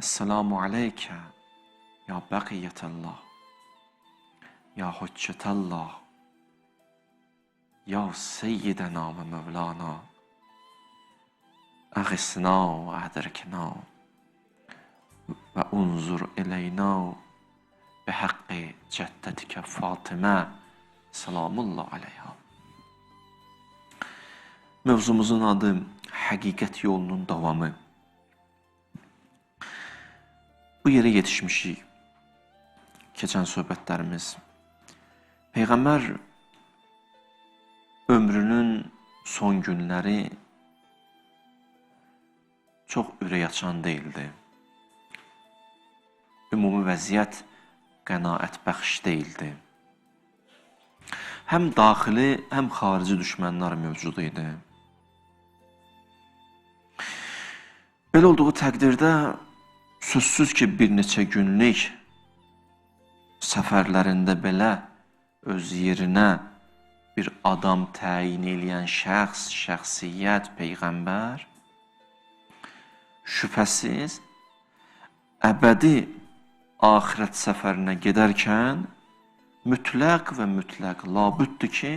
Esselamu aleyke ya beqiyetallah, ya hüccetallah, ya seyyidena ve mevlana, əğisna və ədrikna və unzur ileyna bi haqqi cəddətikə Fatimə selamullah aleyha. Mövzumuzun adı Həqiqət yolunun davamı. Bu yerə yetişmişik. Keçən söhbətlərimiz. Peyğəmbər ömrünün son günləri çox ürək açan deyildi. Ümumi vəziyyət qənaət bəxş deyildi. Həm daxili, həm xarici düşmənlər mövcud idi. Belə olduğu təqdirdə sözsüz ki, bir neçə günlük səfərlərində belə öz yerinə bir adam təyin eləyən şəxs, şəxsiyyət, Peyğəmbər şübhəsiz əbədi axirət səfərinə gedərkən mütləq və mütləq labüddür ki,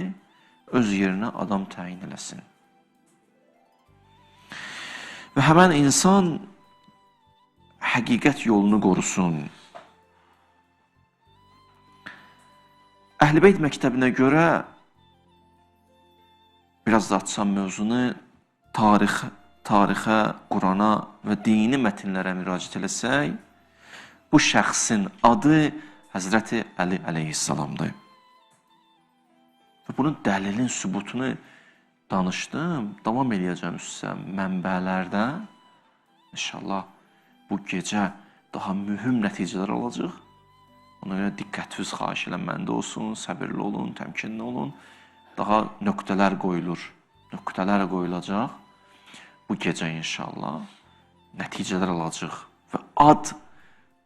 öz yerinə adam təyin eləsin. Və həmən insan həqiqət yolunu qorusun. Əhl-i Beyt məktəbinə görə biraz da açsam mövzunu tarixə, Qurana və dini mətnlərə müraciət eləsək, bu şəxsin adı Həzrəti Əli əleyhissalamdır. Və bunun dəlilin sübutunu danışdım, davam eləyəcəm sizə mənbələrdə. İnşallah bu gecə daha mühüm nəticələr olacaq. Ona görə diqqətiniz xahiş eləm məndə olsun, səbirli olun, təmkinli olun. Daha nöqtələr qoyulur, nöqtələr qoyulacaq. Bu gecə inşallah nəticələr alacaq. Və ad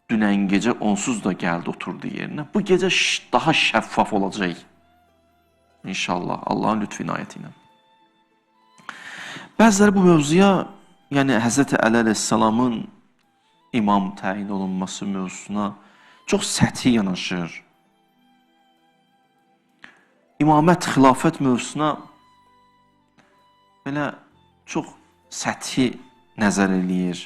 dünən gecə onsuz da gəldi, oturdu yerinə. Bu gecə daha şəffaf olacaq. İnşallah, Allahın lütf inayəti ilə. Bəziləri bu mövzuya, yəni Həzrəti Əli əleyhissalamın imam təyin olunması mövzusuna çox səthi yanaşır. İmamət, xilafət mövzusuna belə çox səthi nəzər eləyir.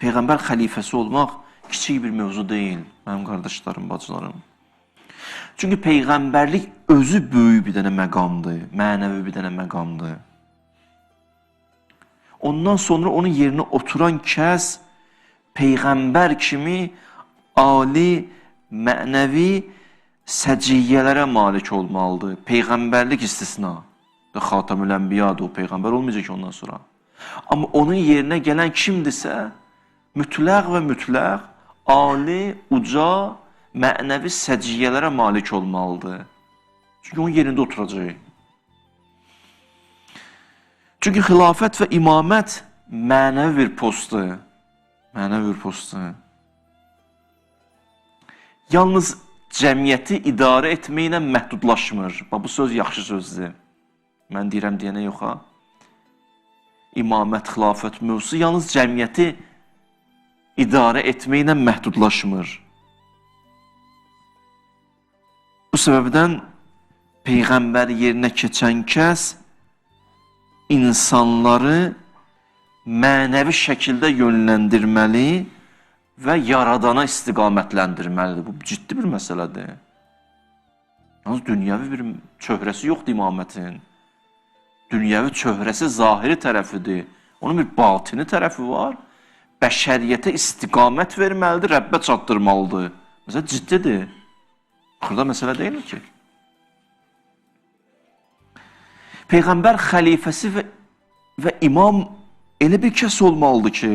Peyğəmbər xəlifəsi olmaq kiçik bir mövzu deyil, mənim qardaşlarım, bacılarım. Çünki Peyğəmbərlik özü böyük bir dənə məqamdır, mənəvi bir dənə məqamdır. Ondan sonra onun yerinə oturan kəs Peyğəmbər kimi ali, mənəvi səciyyələrə malik olmalıdır. Peyğəmbərlik istisna. Xatamül Ənbiyadır, o Peyğəmbər olmayacaq ki ondan sonra. Amma onun yerinə gələn kimdirsə, mütləq və mütləq ali, uca, mənəvi səciyyələrə malik olmalıdır. Çünki onun yerində oturacaq. Çünki xilafət və imamət mənəvi bir postdur. Mənəvi bir postdur. Yalnız cəmiyyəti idarə etməklə məhdudlaşmır. Bu söz yaxşı sözdür. Mən deyirəm deyənə yox ha. İmamət, xilafət mövzusu yalnız cəmiyyəti idarə etməklə məhdudlaşmır. Bu səbəbdən Peyğəmbər yerinə keçən kəs insanları mənəvi şəkildə yönləndirməli və yaradana istiqamətləndirməlidir. Bu ciddi bir məsələdir. Yalnız dünyəvi bir çöhrəsi yoxdur imamətin. Dünyəvi çöhrəsi zahiri tərəfidir. Onun bir batini tərəfi var. Bəşəriyyətə istiqamət verməlidir, Rəbbə çatdırmalıdır. Məsələn, ciddidir. Xırda məsələ deyil ki. Peyğəmbər xəlifəsi və imam elə bir kəs olmalıdır ki,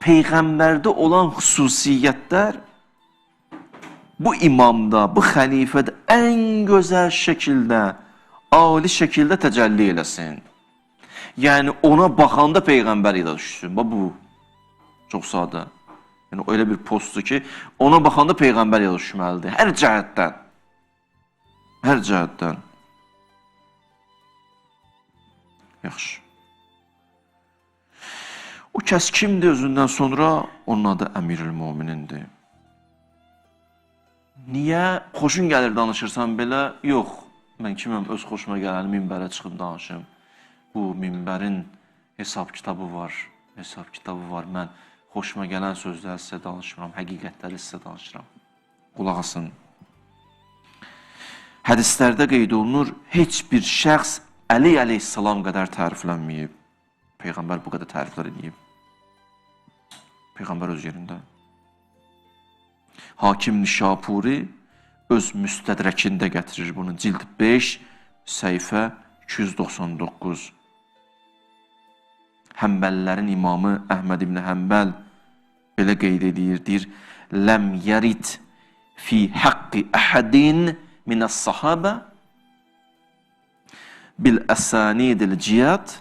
Peyğəmbərdə olan xüsusiyyətlər bu imamda, bu xəlifədə ən gözəl şəkildə, ali şəkildə təcəlli eləsin. Yəni, ona baxanda Peyğəmbər ilə düşsün. Bu, çox sadə. Yəni, elə bir postdur ki, ona baxanda Peyğəmbər ilə düşməlidir. Hər cəhətdən. Hər cəhətdən. Yaxşı. O kəs kimdir özündən sonra? Onun adı Əmirül-Möminindir. Niyə? Xoşun gəlir danışırsan belə? Yox. Mən kiməm? Öz xoşuma gələni minbərə çıxıb danışım. Bu minbərin hesab kitabı var. Hesab kitabı var. Mən xoşuma gələn sözləri sizə danışmıram. Həqiqətləri sizə danışıram. Qulaq asın. Hədislərdə qeyd olunur, heç bir şəxs Əli əleyhissalam qədər təriflənməyib. Peyğəmbər bu qədər təriflər edib. Peyğəmbər öz yerində. Hakim Nişapuri öz müstədrəkində gətirir bunu. Cild 5, səhifə 299. Həmbəlilərin imamı Əhməd ibn Həmbəl belə qeyd edir, deyir, ləm yərid fi haqqi əhədin minəs-sahabə bil-əsanidil ciyad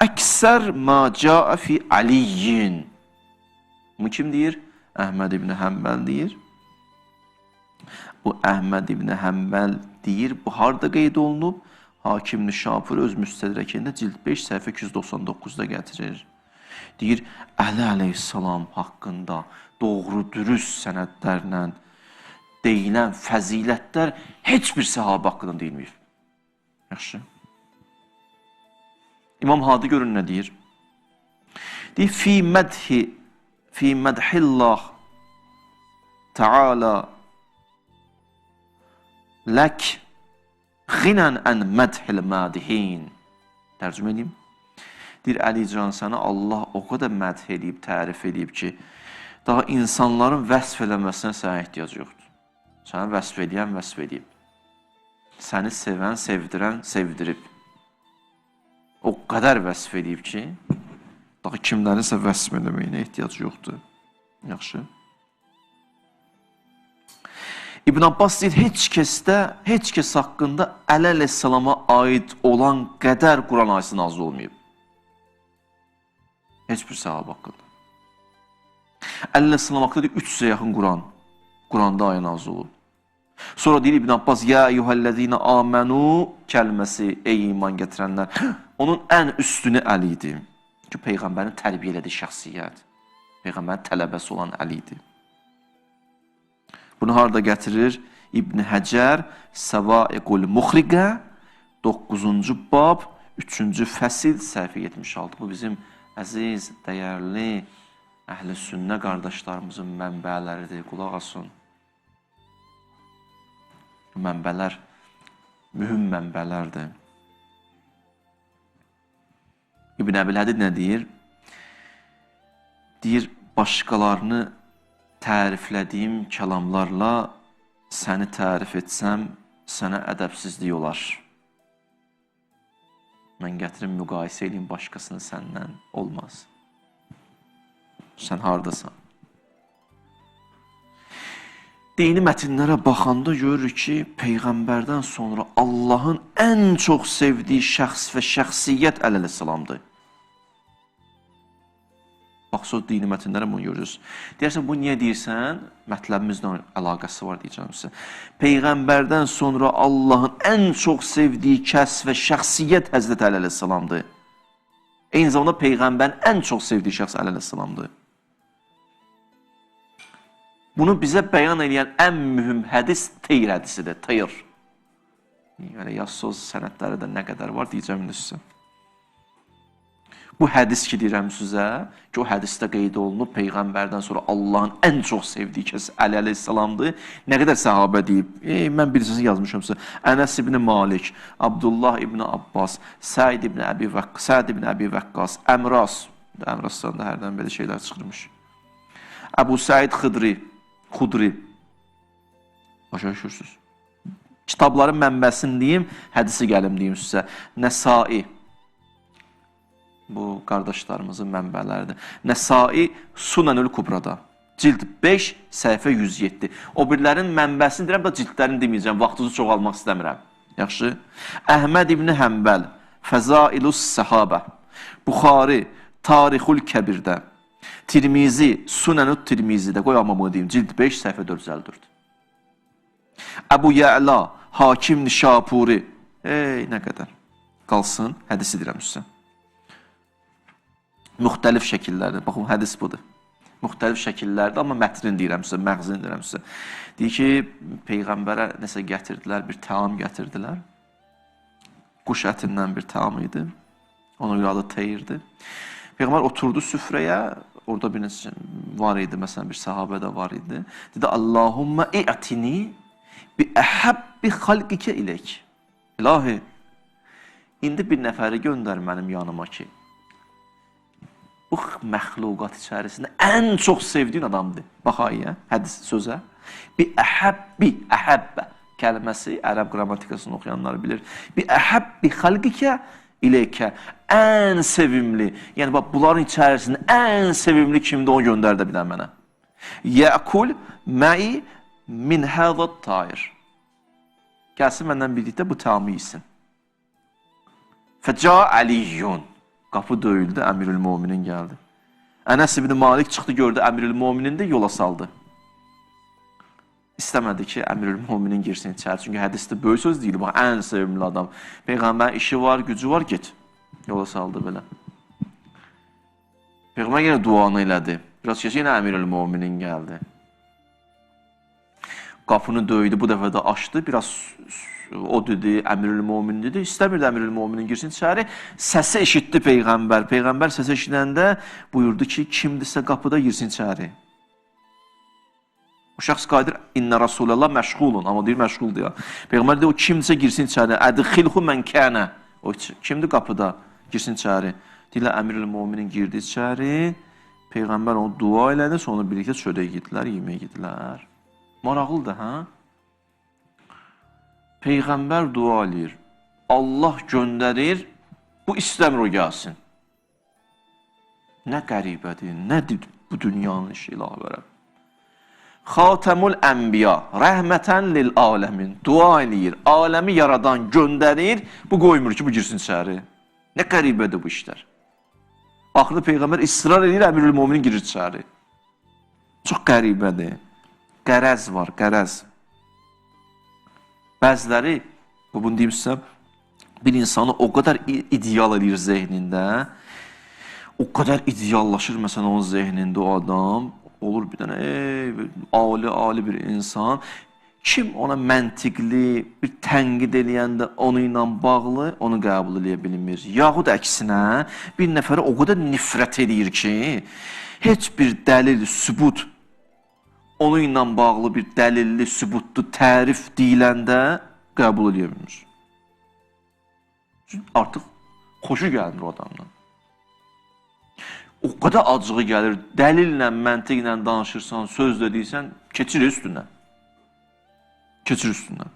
əksər ma caə fi aliyyin. Bu kim deyir? Əhməd ibn Həmbəl deyir. Bu Əhməd ibn Həmbəl deyir, bu harada qeyd olunub? Hakim Nişapuri öz müstədrəkində cild 5 səhifə 299-da gətirir. Deyir, Əli əleyhissalam haqqında doğru dürüst sənədlərlə deyilən fəzilətlər heç bir səhabə haqqında deyilmir. Yaxşı. İmam Hadi görün nə deyir? Deyir, fi mədhillah Teala lək xinən ən mədhil mədihin. Tərcümə edeyim. Deyir, Əli can sənə Allah o qədər mədh edib, tərif edib ki, daha insanların vəsf eləməsinə sənə ehtiyac yoxdur. Sənə vəsf edən vəsf edib. Səni sevən, sevdirən, sevdirib. O qədər vəsf edib ki, daha kimlərinsə vəsf eləməyinə ehtiyac yoxdur. Yaxşı. İbn Abbas deyir, heç kəs haqqında Əli əleyhissalama aid olan qədər Quran ayəsi nazil olmayıb. Heç bir səhabə haqqında. Əli əleyhissalam haqqında deyir, 300-ə yaxın Quranda ayə nazil olub. Sonra deyir İbn Abbas, ya eyyuhəl-ləzīnə āmenū kəlməsi, ey iman gətirənlər. Onun ən üstünü Əli idi. Ki, Peyğəmbərin tərbiyə elədiyi şəxsiyyət. Peyğəmbərin tələbəsi olan Əli idi. Bunu harada gətirir? İbn Həcər, Səvaiqul Muxriqə, 9-cu bab, 3-cü fəsil, səhifə 76. Bu bizim əziz, dəyərli, əhl-i sünnə qardaşlarımızın mənbələridir. Qulaq asın. Mənbələr, mühüm mənbələrdir. İbn Əbil-Hədid nə deyir? Deyir, başqalarını təriflədiyim kəlamlarla səni tərif etsəm, sənə ədəbsizlik olar. Mən gətirim, müqayisə edeyim başqasını səndən, olmaz. Sən haradasan? Dini mətinlərə baxanda görürük ki, Peyğəmbərdən sonra Allahın ən çox sevdiyi şəxs və şəxsiyyət Əli əleyhissalamdır. Baxsız, dini mətinlərə bunu görürüz. Deyərsən, bu niyə deyirsən? Mətləbimizlə əlaqəsi var deyəcəm sizə. Peyğəmbərdən sonra Allahın ən çox sevdiyi kəs və şəxsiyyət Həzrət Əli əleyhissalamdır. Eyni zamanda Peyğəmbərin ən çox sevdiyi şəxs Əli əleyhissalamdır. Bunu bizə bəyan edən ən mühüm hədis Teyr hədisidir. Teyr. Yəni, yaz söz sənədləri də nə qədər var deyəcəm sizə. Bu hədis ki, deyirəm sizə, ki, o hədisdə qeyd olunub, Peyğəmbərdən sonra Allahın ən çox sevdiyi kəs Əli əleyhissalamdır. Nə qədər səhabə deyib? Mən birisini yazmışam sizə. Ənəs ibn Malik, Abdullah ibn Abbas, Səid ibn Əbi Vəqqas, Əmrasdan da hərdən belə şeylər çıxırmış. Əbu Səid Xudri. Başa düşürsünüz. Kitabların mənbəsini deyim, hədisi gəlim deyim sizə. Nəsai. Bu, qardaşlarımızın mənbələridir. Nəsai Sunanül Kubrada. Cild 5, səhifə 107. O birlərin mənbəsini deyirəm, da cildlərini deməyəcəm, vaxtınızı çox almaq istəmirəm. Yaxşı. Əhməd ibn Həmbəl, Fəzailus Səhabə. Buxari, Tarixul Kəbirdə. Tirmizi, Sunanut Tirmizidə, qoy amamı deyim, cild 5, səhifə 454. Əbu Yə'la, Hakim Nişapuri, nə qədər qalsın, hədisi deyirəm sizə. Müxtəlif şəkillərdə. Baxın, hədis budur. Müxtəlif şəkillərdə, amma mətnin deyirəm sizə, məğzini deyirəm sizə. Deyir ki, Peyğəmbərə nəsə gətirdilər, bir təam gətirdilər. Quş ətindən bir təam idi. Ona görə adı teyirdi. Peyğəmbər oturdu süfrəyə, orada bir neçə var idi, məsələn, bir sahabə də var idi. Dedi, Allahumma i'tini bi əhəbbi xalqikə ilək. İlahi, indi bir nəfəri göndər mənim yanıma ki, bu məxluqat içərisində ən çox sevdiyin adamdır. Bax ayyə, hədis sözə. Bi əhəbbi, əhəbbə kəlməsi ərəb qrammatikasını oxuyanlar bilir. Bi əhəbbi xalqikə iləykə, ən sevimli. Yəni, bax, bunların içərisində ən sevimli kimdir, onu göndər də bir dən mənə. Yəqul mə'i min həzət tayir. Gəlsin məndən birlikdə bu təamı yesin. Fəca əliyyun. Qapı döyüldü, Əmirül-Müminin gəldi. Ənəs ibn Malik çıxdı, gördü Əmirül-Müminin də yola saldı. İstəmədi ki, Əmirül-Müminin girsin içəri. Çünki hədisdə böyük söz deyil, bax, ən sevimli adam. Peyğəmbərin işi var, gücü var, get. Yola saldı belə. Peyğəmbər yenə duanı elədi. Biraz keçə yenə Əmirül-Müminin gəldi. Qapını döydü, bu dəfə də açdı, biraz o dedi, Əmirül-Müminin dedi. İstəmirdi Əmirül-Müminin girsin içəri. Səsi eşitdi Peyğəmbər. Peyğəmbər səsi eşidəndə buyurdu ki, kimdirsə qapıda girsin içəri. O şəxs qadir, İnnə Rasulallah məşğulun. Amma deyir, məşğuldur ya. Peyğəmbər deyir, o kimdirsə girsin içəri. Ədxilhu mən kənə. O kimdir qapıda? Girsin içəri. Deyirlər, Əmirül-Müminin girdi içəri. Peyğəmbər onu dua elədi, sonra birlikdə çölə gitdilər, yeməyə gitdilər. Maraqlıdır, hə? Peyğəmbər dua eləyir. Allah göndərir, bu istəmir o gəlsin. Nə qəribədir, nədir bu dünyanın işi ilahi vərəb? Xatəmul Ənbiya, rəhmətən lil aləmin, dua eləyir, aləmi yaradan göndərir, bu qoymur ki, bu girsin içəri. Nə qəribədir bu işlər? Axırda Peyğəmbər israr edir, Əmirül-Müminin girir içəri. Çox qəribədir. Qərəz var, qərəz. Bəziləri, bunu deyim sizə, bir insanı o qədər ideal edir zehnində, o qədər ideallaşır məsələn onun zehnində o adam, olur bir dənə ali bir insan, kim ona məntiqli bir tənqid eləyəndə onu ilə bağlı, onu qəbul edə bilmir. Yaxud əksinə, bir nəfərə o qədər nifrət edir ki, heç bir dəlil, sübut, onu ilə bağlı bir dəlilli, sübutlu tərif deyiləndə qəbul edə bilmir. Çünki artıq xoşu gəlir o adamdan. O qədər acığı gəlir, dəlillə, məntiqlə danışırsan, söz deyirsən, keçir üstündən. Keçir üstündən.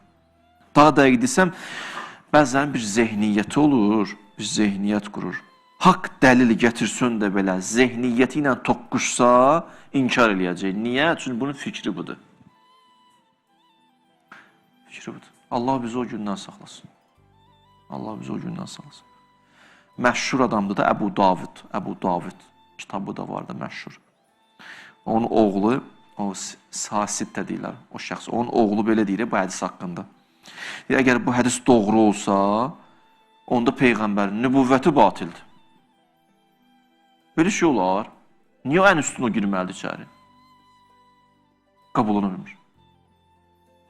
Daha dəqiq desəm, bəzən bir zehniyyəti olur, bir zehniyyət qurur. Haqq dəlili gətirsən də belə, zehniyyəti ilə toqquşsa, inkar eləyəcək. Niyə? Çünki bunun fikri budur. Fikri budur. Allah bizi o gündən saxlasın. Allah bizi o gündən saxlasın. Məşhur adamdır da Əbu David. Əbu David kitabı da var da məşhur. Onun oğlu, o Sasid də deyirlər, o şəxs. Onun oğlu belə deyir bu hədis haqqında. Əgər bu hədis doğru olsa, onda Peyğəmbərin nübüvvəti batildir. Belə şey olar. Niyə ən üstün o girməlidir içəri? Qəbul olunmur.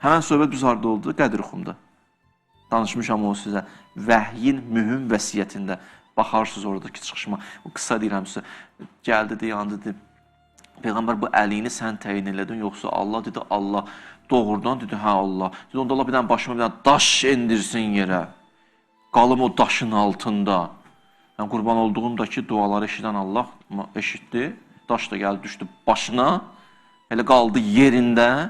Həmən söhbət biz harada oldu? Qədir-Xumda. Danışmışam o sizə. Vəhyin mühüm vəsiyyətində. Baxarsınız oradakı çıxışma. O qısa deyirəm sizə. Gəldi, yandı, dedi. Peyğəmbər bu əlini sən təyin elədin, yoxsa Allah? Dedi, Allah. Doğrudan dedi, hə Allah. Dedi, onda Allah bir dənə başıma bir dənə daş endirsin yerə. Qalım o daşın altında. Yəni, qurban olduğumdakı duaları eşidən Allah eşitdi. Daş da gəldi, düşdü başına. Elə qaldı yerində.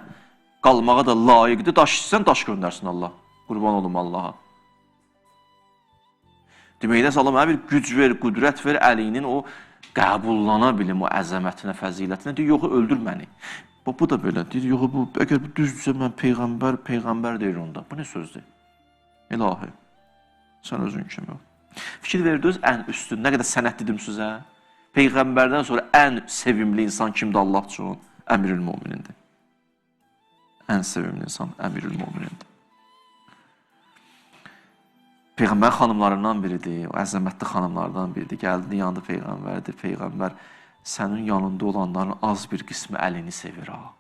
Qalmağa da layiqdir. Daş istəyən, daş göndərsin Allah. Qurban olum Allaha. Deməkdə Allah mənə bir güc ver, qüdrət ver, əlinin o qəbullana bilim, o əzəmətinə, fəzilətinə. Deyir, yoxu öldür məni. Bu da belə. Deyir, yoxu bu, əgər bu düzdürsə mən Peyğəmbər deyir onda. Bu nə sözdür? İlahi. Sən özün kimi ol. Fikir verdiniz ən üstün. Nə qədər sənət dedim sizə? Peyğəmbərdən sonra ən sevimli insan kimdir Allah üçün? Əmirül-Möminindir. Ən sevimli insan Əmirül-Möminindir. Peyğəmbər xanımlarından biridir, o əzəmətli xanımlardan biridir. Gəldi, yandı Peyğəmbərdir. Peyğəmbər sənin yanında olanların az bir qismi əlini sevir ha.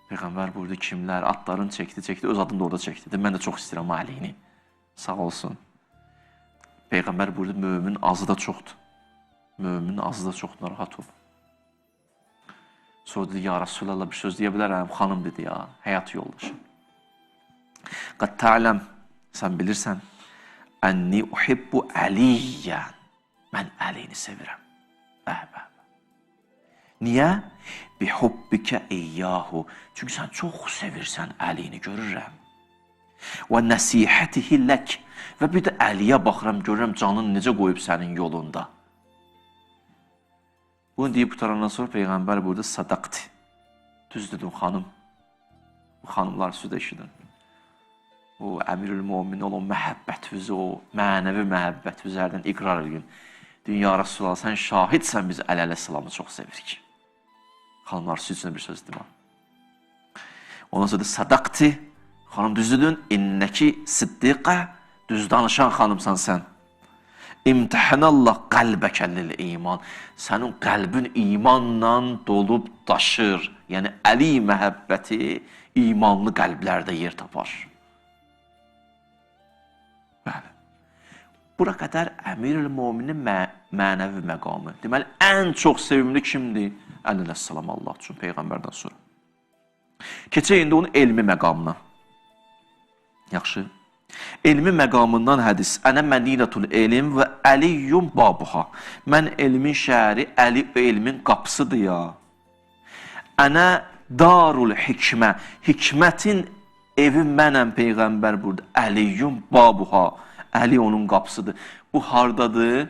Peyğəmbər burada kimlər, atlarını çəkdi, öz adını da orada çəkdi. Mən də çox istəyirəm o əlini. Sağ olsun. Peyğəmbər burada mömin azı da çoxdur. Mömin azı da çoxdur, narahat ol. Sonra dedi, ya Rasulallah bir söz deyə bilərəm, xanım dedi ya, həyat yoldaşı. Qad ta'ləm, sən bilirsən, ənni uhibbu əliyyən, mən əlini sevirəm. Niyə? Bi hubbikə iyyahu, çünki sən çox sevirsən əlini, görürəm. Və nəsihətihi lək, və bir də əliyə baxıram, görürəm canın necə qoyub sənin yolunda. Bunu deyib qutarandan sonra Peyğəmbər burada sadaqti. Düz dedim, xanım. Bu xanımlar südə eşidin. O əmirül-mümin olan məhəbbətinizi, o mənəvi məhəbbətinizi iqrar edin. Dünya Rasulallah, sən şahidsən biz əl-ələ salamı çox sevirik. Xanımlar süd üçün bir söz dedim. Ondan sonra da sadaqti. Xanım düz dedin, innəki siddiqə, düz danışan xanımsan sən. İmtihanallah qəlbəkəllil iman. Sənin qəlbin imanla dolub daşır. Yəni, əli məhəbbəti imanlı qəlblərdə yer tapar. Bəli. Bura qədər əmirül-müminin mənəvi məqamı. Deməli, ən çox sevimli kimdir? Əleyhissalam Allah üçün, Peyğəmbərdən sonra. Keçək indi onun elmi məqamına. Yaxşı. Elmi məqamından hədis. Ənə mədinətul elm və əliyyum babuha. Mən elmin şəhəri, əli elmin qapısıdır ya. Ənə darul hikmə. Hikmətin evi mənəm Peyğəmbər burada. Əliyyum babuha. Əli onun qapısıdır. Bu hardadır?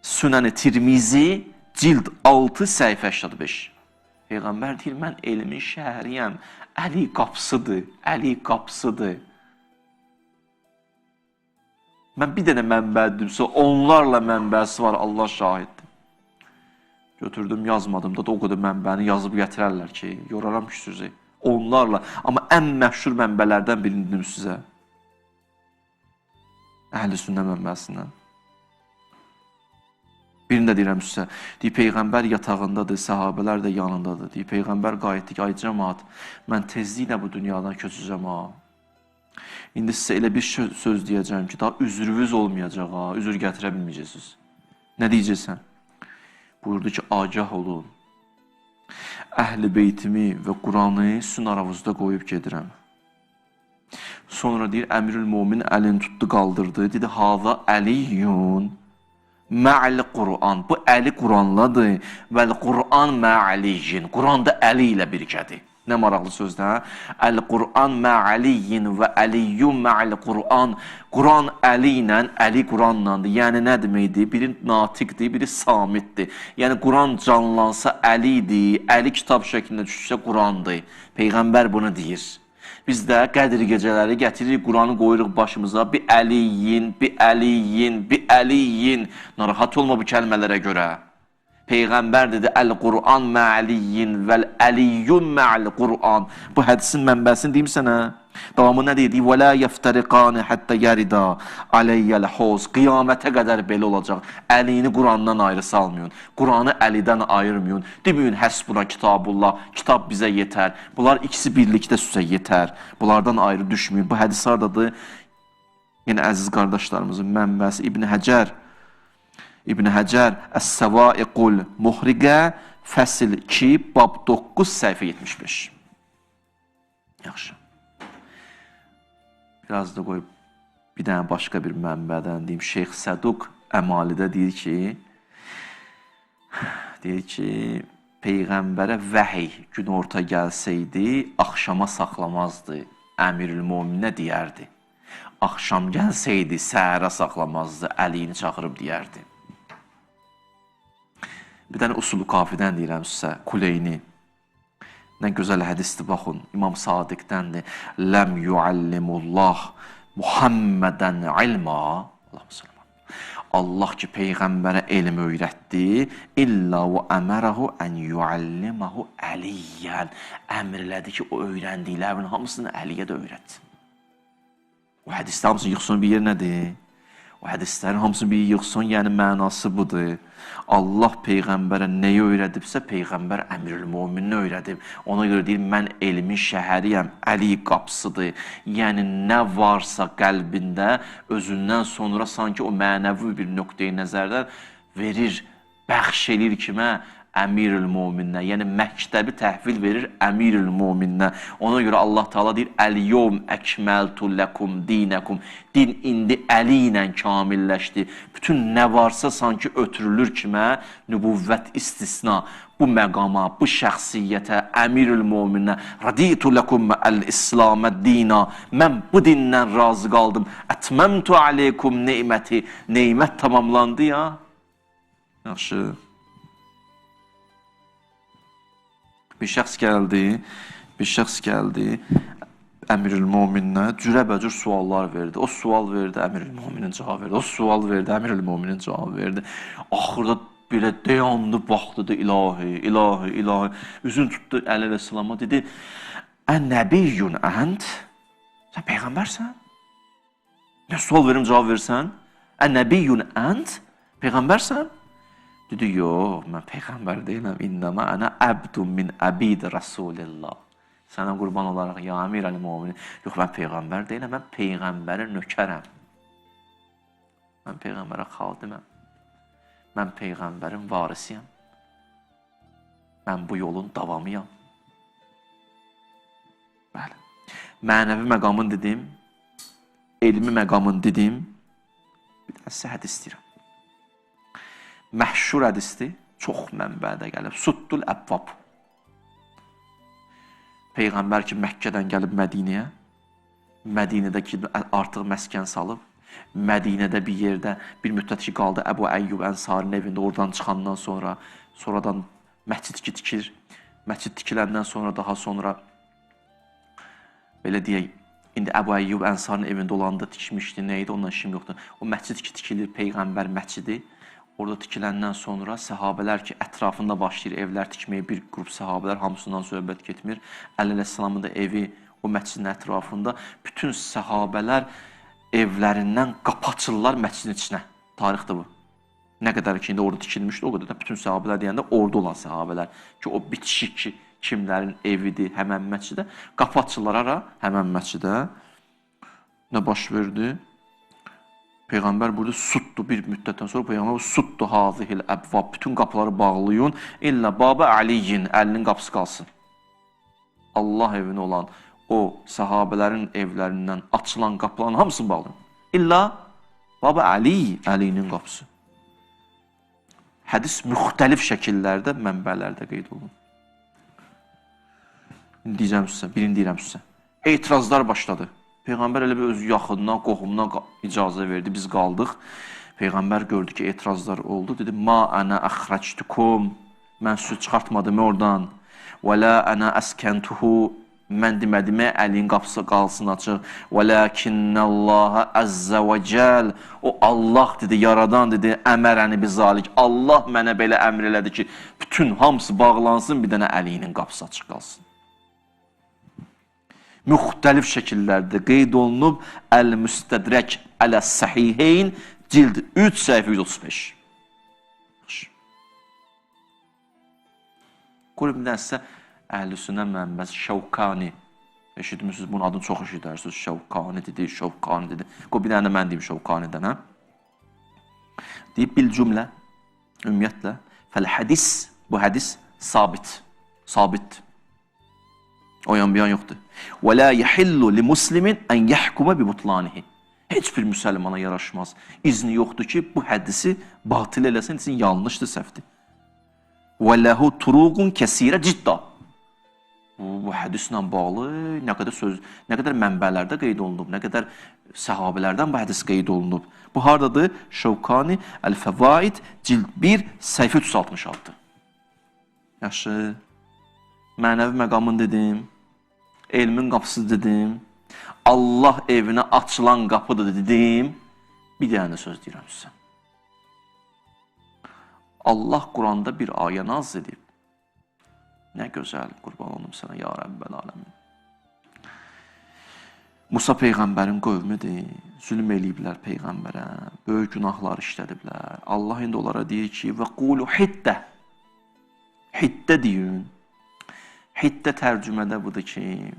Sünən-i Tirmizi, cild 6, səhifə 85. Peyğəmbər deyir, mən elmin şəhəriyəm. Əli qapısıdır. Əli qapısıdır. Mən bir dənə mənbədimsə, onlarla mənbəsi var, Allah şahiddir. Götürdüm, yazmadım da o qədər mənbəni yazıb gətirərlər ki, yoraram ki sizi. Onlarla, amma ən məşhur mənbələrdən birini dedim sizə. Əhl-i sünnə mənbəsindən. Birini də deyirəm sizə. Deyir, Peyğəmbər yatağındadır, səhabələr də yanındadır. Deyir, Peyğəmbər qayıtdı ki, ay cəmaat, mən tezliklə bu dünyadan köçəcəm ha. İndi sizə elə bir söz deyəcəm ki, daha üzrünüz olmayacaq ha, üzr gətirə bilməyəcəksiniz. Nə deyəcəksən? Buyurdu ki, agah olun. Əhl-i beytimi və Quranı sizin aranızda qoyub gedirəm. Sonra deyir, əmirül-mümin əlini tutdu, qaldırdı. Dedi, hava əliyyun mə'li Quran. Bu əli Quranladır. Vəl Quran mə'aliyyin. Quran da əli ilə birgədir. Nə maraqlı sözdür, hə? Əl-Quran mə'aliyyin və əliyyun mə'li Quran. Quran əli ilə, əli Quranlandır. Yəni, nə deməkdir? Biri natiqdir, biri samitdir. Yəni, Quran canlansa əlidir, əli kitab şəklində düşsə Qurandır. Peyğəmbər bunu deyir. Biz də Qədir gecələri gətiririk, Quranı qoyuruq başımıza. Bi əliyyin, bi əliyyin, bi əliyyin. Narahat olma bu kəlmələrə görə. Peyğəmbər dedi, Əl-Quran mə'aliyyin vəl əliyyun mə'al Quran. Bu hədisin mənbəsini deyim sənə. Davamı nə deyir? Və lə yəftəriqani həttə yərida aleyyəl hoz. Qiyamətə qədər belə olacaq. Əlini Qurandan ayrı salmayın. Quranı əlidən ayırmayın. Deməyin, həsbuna kitabullah. Kitab bizə yetər. Bunlar ikisi birlikdə sizə yetər. Bunlardan ayrı düşməyin. Bu hədis hardadır? Yəni, əziz qardaşlarımızın mənbəsi İbn Həcər. İbn Həcər Əs-Səvaiqul Muhriqə fəsil 2, bab 9, səhifə 75. Yaxşı. Biraz da qoyub bir dənə başqa bir mənbədən deyim. Şeyx Səduq Əmalidə deyir ki, Peyğəmbərə vəhiy günorta gəlsəydi, axşama saxlamazdı, əmirül-müminə deyərdi. Axşam gəlsəydi, səhərə saxlamazdı, əliyini çağırıb deyərdi. Bir dənə usulü kafidən deyirəm sizə, Kuleyni. Nə gözəl hədisdir, baxın, İmam Sadiqdəndir. Ləm yuallimullah Muhammədən ilma. Allah ki, Peyğəmbərə elm öyrətdi. İlla və əmərəhu ən yualliməhu əliyyən. Əmr elədi ki, o öyrəndiklərinin hamısını Əliyə də öyrətdi. O hədisdə hamısını yığsın bir yer nədir? O hədislərin hamısını bir yığsın, yəni mənası budur. Allah Peyğəmbərə nəyi öyrədibsə, Peyğəmbər Əmirül-Mömininə öyrədib. Ona görə deyir, mən elmin şəhəriyəm, Əli qapısıdır. Yəni, nə varsa qəlbində, özündən sonra sanki o mənəvi bir nöqteyi nəzərdən verir, bəxş edir kimə? Əmirül-Mömininə, yəni məktəbi təhvil verir Əmirül-Mömininə. Ona görə Allah Teala deyir, Əl-yom əkməltu ləkum dinəkum. Din indi əli ilə kamilləşdi. Bütün nə varsa sanki ötürülür kimə? Nübüvvət istisna. Bu məqama, bu şəxsiyyətə, Əmirül-Mömininə, raditu ləkum əl-İslamə dina. Mən bu dindən razı qaldım. Ətməmtu aleykum neyməti. Neymət tamamlandı ya. Yaxşı. Bir şəxs gəldi, Əmirül-Mömininə cürəbəcür suallar verdi. O sual verdi, Əmirül-Möminin cavab verdi. O sual verdi, Əmirül-Möminin cavab verdi. Axırda belə dayandı, baxdı da ilahi, ilahi, ilahi. Üzün tutdu Əli əleyhissalama, dedi, Ən-nəbiyyun ənd? Sən Peyğəmbərsən? Nə sual verim, cavab versən? Ən-nəbiyyun ənd? Peyğəmbərsən? Dedi, yox, mən Peyğəmbər deyiləm, innəmə ənə əbdun min əbid Rasulillah. Sənə qurban olaraq, ya Əmir Əl-Möminin, yox, mən Peyğəmbər deyiləm, mən Peyğəmbərin nökərəm. Mən Peyğəmbərə xadiməm. Mən Peyğəmbərin varisiyəm. Mən bu yolun davamıyam. Bəli. Mənəvi məqamın dedim, elmi məqamın dedim, bir də sizə hədis istəyirəm. Məhşur hədisdir, çox mənbədə gəlib. Suddul Əbbab. Peyğəmbər ki, Məkkədən gəlib Mədinəyə, Mədinədə ki, artıq məskən salıb, Mədinədə bir yerdə bir müddət ki, qaldı Əbu Əyyub Ənsarinin evində, oradan çıxandan sonra, sonradan məscid tikir. Məscid tikiləndən sonra, daha sonra, belə deyək, indi Əbu Əyyub Ənsarinin evində olanda tikmişdi, nə idi, ondan işim yoxdur. O məscid ki, tikilir, Peyğəmbər məscidi. Orada tikiləndən sonra səhabələr ki, ətrafında başlayır evlər tikməyə, bir qrup səhabələr, hamısından söhbət getmir. Əli əleyhissalamın da evi o məscidin ətrafında. Bütün səhabələr evlərindən qapı açırlar məscidin içinə. Tarixdir bu. Nə qədər ki, indi orada tikilmişdi, o qədər də bütün səhabələr deyəndə orada olan səhabələr ki, o bitişik ki, kimlərin evidir, həmən məscidə. Qapı açırlar ara, həmən məscidə. Nə baş verdi? Peyğəmbər burada sutdu bir müddətdən sonra, Peyğəmbər sutdu hazihil əbvab, bütün qapıları bağlayın, illə baba Əliyin, Əlinin qapısı qalsın. Allah evində olan o səhabələrin evlərindən açılan qapıların hamısını bağlayın. İlla baba Əli, Əlinin qapısı. Hədis müxtəlif şəkillərdə, mənbələrdə qeyd olunur. Deyəcəm sizə, birini deyirəm sizə. Etirazlar başladı. Peyğəmbər elə bir öz yaxınına, qohumuna icazə verdi, biz qaldıq. Peyğəmbər gördü ki, etirazlar oldu. Dedi, ma ənə əxrəctukum, mən sizi çıxartmadım oradan. Və lə ənə əskəntuhu, mən demədim, Əliyin qapısı qalsın açıq. Və ləkinnəllaha əzzə və cəl, o Allah dedi, yaradan dedi, əmərəni bizalik. Allah mənə belə əmr elədi ki, bütün hamısı bağlansın, bir dənə Əliyinin qapısı açıq qalsın. Müxtəlif şəkillərdə qeyd olunub Əl-Müstədrək Əl-Səhiheyn cild 3 səhifə 135. Qurub bir dənsə Əhl-i-Sünnə mənbəsi Şəvkani. Eşitmişsiniz, bunun adını çox eşidərsiniz. Şəvkani dedi, Şəvkani dedi. Bir dənə mən deyim Şəvkanidən. Deyib bil cümlə, ümumiyyətlə, fəl-hədis, bu hədis sabit, sabitdir. O yan bir yan yoxdur. وَلَا يَحِلُّ لِمُسْلِمٍ أَنْ يَحْكُمَ بِبُطْلَانِهِ. Heç bir müsəlmana yaraşmaz. İzni yoxdur ki, bu hədisi batil eləsin, için yanlışdır, səhvdir. وَلَهُ تُرُوقٌ كَسِيرَ cidda. Bu hədislə bağlı nə qədər mənbələrdə qeyd olunub, nə qədər səhabələrdən bu hədis qeyd olunub. Bu haradadır? Şəvkani Əl-Fəvaid cild 1 səhifə 366. Yaxşı. Mənəvi məqamın dedim. Elmin qapısı dedim, Allah evinə açılan qapıdır dedim, bir dənə söz deyirəm sizə. Allah Quranda bir ayə nazil edib. Nə gözəl, qurban olum sənə, ya Rəbbəl aləmin. Musa peyğəmbərin qövmüdür. Zülm eləyiblər peyğəmbərə. Böyük günahlar işlədiblər. Allah indi onlara deyir ki, və qulu hiddə. Hiddə deyin. Hiddə tərcümədə budur ki,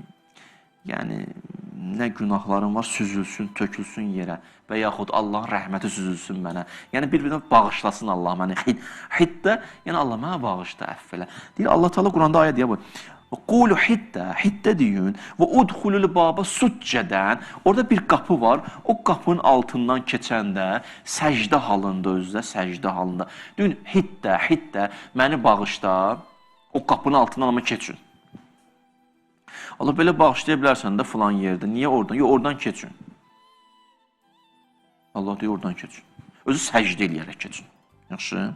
yəni nə günahlarım var süzülsün, tökülsün yerə və yaxud Allahın rəhməti süzülsün mənə. Yəni bir-birinə bağışlasın Allah məni. Hiddə, yəni Allah mənə bağışla, əff elə. Deyir Allah Teala Quranda ayə deyir bu. Qulu hiddə, hiddə deyin və udxulul baba succədən. Orada bir qapı var. O qapının altından keçəndə səcdə halında özdə, səcdə halında. Deyin hiddə, hiddə məni bağışla. O qapının altından amma keçin. Allah belə bağışlaya bilərsən də filan yerdə. Niyə oradan? Yox, oradan keçin. Allah deyir, oradan keçin. Özü səcdə eləyərək keçin. Yaxşı.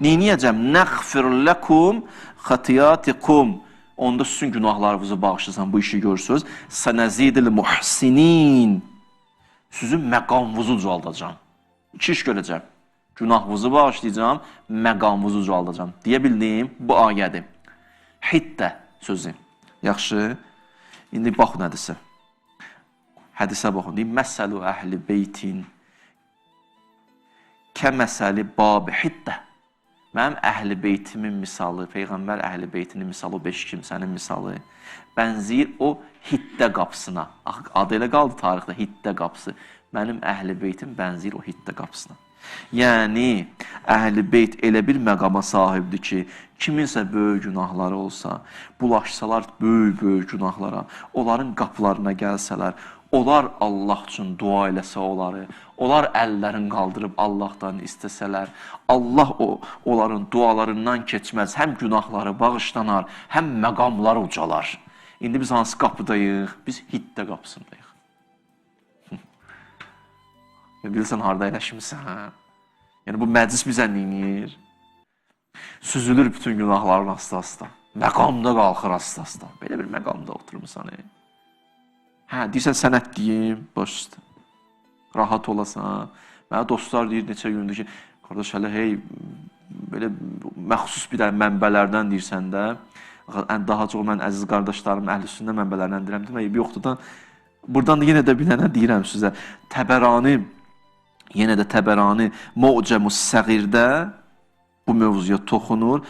Neyniyəcəm? Nəğfir ləkum xətiyatikum. Onda sizin günahlarınızı bağışlasan, bu işi görürsünüz. Sənəzidil muhsinin. Sizin məqamınızı ucaldacam. İki iş görəcəm. Günahınızı bağışlayacam, məqamınızı ucaldacam. Deyə bildiyim bu ayədir. Hiddə sözü. Yaxşı. İndi baxın hədisə. Hədisə baxın. Deyim, məsəlu əhli beytin kəməsəli babi hiddə. Mənim əhli beytimin misalı, Peyğəmbər əhli beytinin misalı, o 5 kimsənin misalı bənziyir o hiddə qapısına. Adı elə qaldı tarixdə, hiddə qapısı. Mənim əhli beytim bənziyir o hiddə qapısına. Yəni, əhli beyt elə bir məqama sahibdir ki, kiminsə böyük günahları olsa, bulaşsalar böyük günahlara, onların qapılarına gəlsələr, onlar Allah üçün dua eləsə onları, onlar əllərini qaldırıb Allahdan istəsələr, Allah onların dualarından keçməz, həm günahları bağışlanar, həm məqamları ucalar. İndi biz hansı qapıdayıq? Biz hiddə qapısındayıq. Bilirsən, harada eləşmirsən, hə? Yəni, bu məclis bizə neyinir? Süzülür bütün günahların asta-asta. Məqamda qalxır asta-asta. Belə bir məqamda oturmuşsan, hə, deyirsən, sənət deyim, baş üstə. Rahat olasan. Mənə dostlar deyir, neçə gündür ki, qardaş, hələ, hey, belə məxsus bir mənbələrdən deyirsən də, daha çox mən əziz qardaşlarım əhl-i-sünnə mənbələrindən deyirəm, deməyib, yoxdur da, buradan da yenə də bilənə deyirəm sizə, yenə də Təbərani Mu'cəmus Səğirdə bu mövzuya toxunur.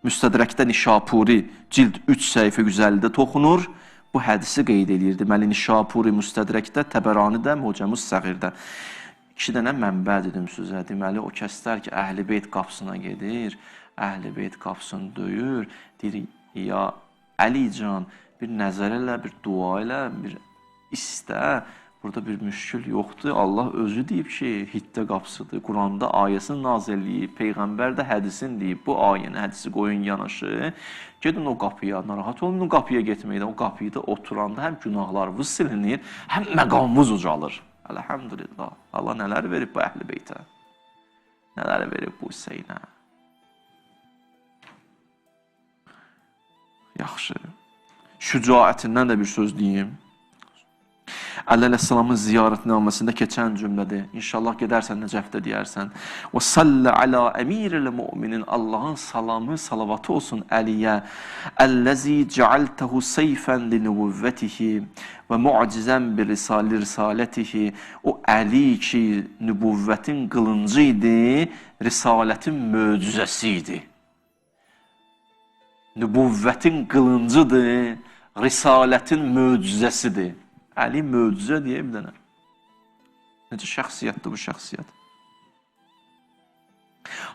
Müstədrəkdə Nişapuri cild 3 səhifə 150-də toxunur. Bu hədisi qeyd edir. Deməli, Nişapuri Müstədrəkdə, Təbərani də Mu'cəmus Səğirdə. 2 dənə mənbə dedim sizə. Deməli, o kəslər ki, Əhl-i Beyt qapısına gedir, Əhl-i Beyt qapısını döyür, deyir, ya Əlican, bir nəzər elə, bir dua elə, bir istə. Burada bir müşkül yoxdur. Allah özü deyib ki, hiddə qapısıdır. Quranda ayəsini nazil eləyib, Peyğəmbər də hədisin deyib. Bu ayəni, hədisi qoyun yanaşı. Gedin o qapıya, narahat olun o qapıya getməkdən. O qapıda oturanda həm günahlarınız silinir, həm məqamınız ucalır. Əlhəmdülillah. Allah nələr verib bu Əhl-i Beytə? Nələr verib bu Hüseynə? Yaxşı. Şücaətindən də bir söz deyim. Əli əleyhissalamın ziyarətnaməsində keçən cümlədir. İnşallah gedərsən Nəcəfdə deyərsən. Və sallə alə əmiril müminin. Allahın salamı, salavatı olsun Əliyə. Əlləzi cəaltəhu seyfən li nübüvvətihi və mu'cizən bir risalətihi. O Əli ki, nübüvvətin qılıncı idi, risalətin möcüzəsi idi. Nübüvvətin qılıncıdır, risalətin möcüzəsidir. Əli möcüzə deyə bir dənə. Necə şəxsiyyətdir bu şəxsiyyət?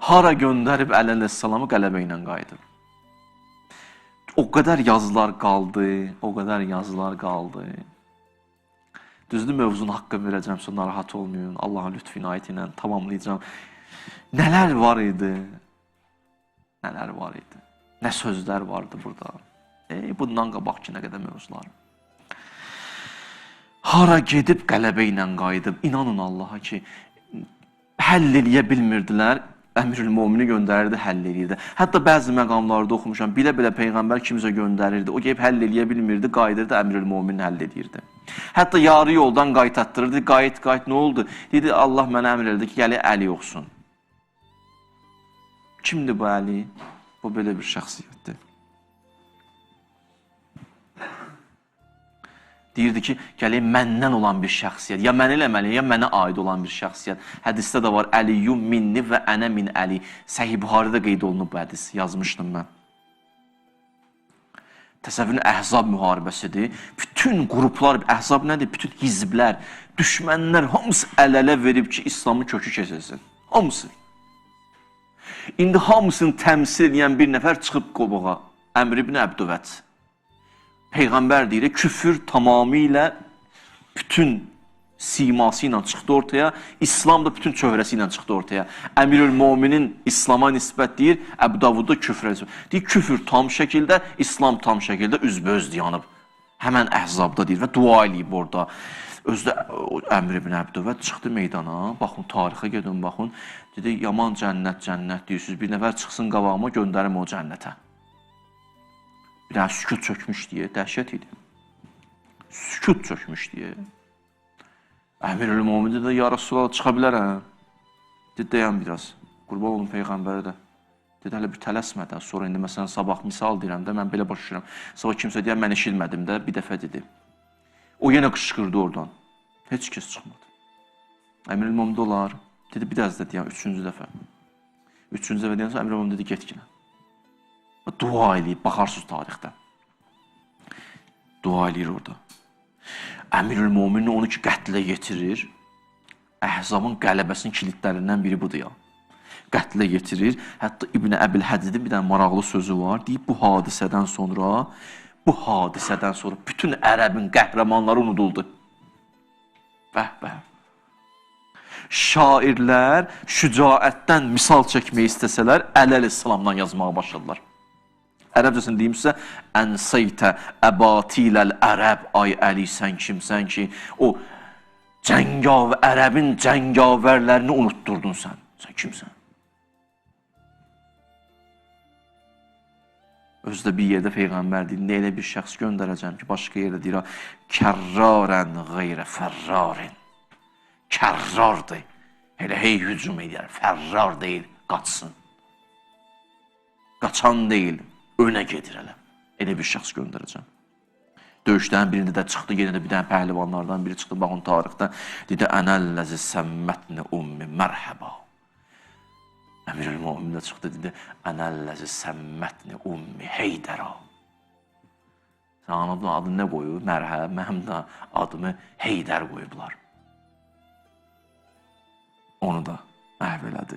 Hara göndərib Əli əleyhissalamı qələbə ilə qayıdıb. O qədər yazılar qaldı, o qədər yazılar qaldı. Düzdür, mövzunun haqqını verəcəm, sonra narahat olmayın. Allahın lütfü inayəti ilə tamamlayacağım. Nələr var idi? Nələr var idi? Nə sözlər vardı burada? Bundan qabaq ki, nə qədər mövzular. Hara gedib qələbə ilə qayıdıb, inanın Allaha ki, həll eləyə bilmirdilər, Əmirül-Mümini göndərirdi, həll eləyirdi. Hətta bəzi məqamlarda oxumuşam, bilə-bilə Peyğəmbər kimsə göndərirdi, o gəlib həll eləyə bilmirdi, qayıdırdı, Əmirül-Mümini həll eləyirdi. Hətta yarı yoldan qayıtdırırdı, qayıt, nə oldu? Dedi, Allah mənə əmr elədi ki, gəli Əli yoxsun. Kimdir bu Əli? Bu belə bir şəxsiyyətdir. Deyirdi ki, gələk məndən olan bir şəxsiyyət, ya mən eləməliyəm, ya mənə aid olan bir şəxsiyyət. Hədisdə də var, Əliyyum minni və ənə min Əli. Səhih Buxarıda qeyd olunub bu hədis, yazmışdım mən. Təsəvvürün Əhzab müharibəsidir. Bütün qruplar, Əhzab nədir? Bütün hizblər, düşmənlər hamısı əl-ələ verib ki, İslamın kökü kesilsin. Hamısı. İndi hamısını təmsil edən bir nəfər çıxıb qobağa. Əmr ibn Əbdüvət. Peyğəmbər deyir, küfür tamamilə bütün siması ilə çıxdı ortaya, İslam da bütün çöhrəsi ilə çıxdı ortaya. Əmirül-Möminin İslama nisbət deyir, Əbu Davudda küfrə nisbət. Deyir, küfür tam şəkildə, İslam tam şəkildə üzbəüz yanıb. Həmən Əhzabda deyir və dua eləyib orada. Özdə Əmr ibn Əbdüvət çıxdı meydana, baxın, tarixə gedin, baxın. Dedi, yaman cənnət, cənnət deyirsiniz, bir nəfər çıxsın qabağıma, göndərim o cənnətə. Bir dənə sükut çökmüş deyə, dəhşət idi. Sükut çökmüş deyə. Əmirül-Mömin dedi, ya Rasulallah, çıxa bilərəm. Dedi, dayan biraz. Qurban olun Peyğəmbərə də. Dedi, hələ bir tələsmədən, sonra indi məsələn, sabah misal deyirəm də, mən belə başlayıram. Sabah kimsə deyəm, mən eşilmədim də, bir dəfə dedi. O yenə qışqırdı oradan. Heç kəs çıxmadı. Əmirül-Mömin də olar. Dedi, bir dəz də deyəm, üçüncü dəfə. Üçüncü dəfə deyəndə Əmirül-Mömin dedi, get ginə. Dua eləyib, baxarsınız tarixdə. Dua eləyir orada. Əmirül-Möminin onu ki, qətlə yetirir. Əhzabın qələbəsinin kilitlərindən biri budur ya. Qətlə yetirir. Hətta İbn Əbil Hədidin bir dənə maraqlı sözü var. Deyib, bu hadisədən sonra bütün ərəbin qəhrəmanları unuduldu. Bəh. Şairlər şücaətdən misal çəkmək istəsələr, Əl-Əl-İslamdan yazmağa başladılar. Ərəbcəsini deyim sizə, ənsəytə əbatiləl ərəb, ay Əli, sən kimsən ki, o ərəbin cəngavərlərini unutturdun sən. Sən kimsən? Özdə bir yerdə Peyğəmbər deyir, nə elə bir şəxs göndərəcəm ki, başqa yerdə deyir, kərrarən qeyrə fərrarin. Kərrardır. Elə hey hücum edir, fərrar deyil, qaçsın. Qaçan deyil, önə gedir elə. Elə bir şəxs göndərəcəm. Döyüşlərin birində də çıxdı, yenə də bir dənə pəhlivanlardan biri çıxdı, baxın tarixdə. Dedi, ənəlləzi səmmətni ummi mərhəba. Əmirül-Mömin də çıxdı, dedi, ənəlləzi səmmətni ummi heydərə. Sən anladın, adını nə qoyub? Mərhəb, mənim də adımı Heydər qoyublar. Onu da məhv elədi.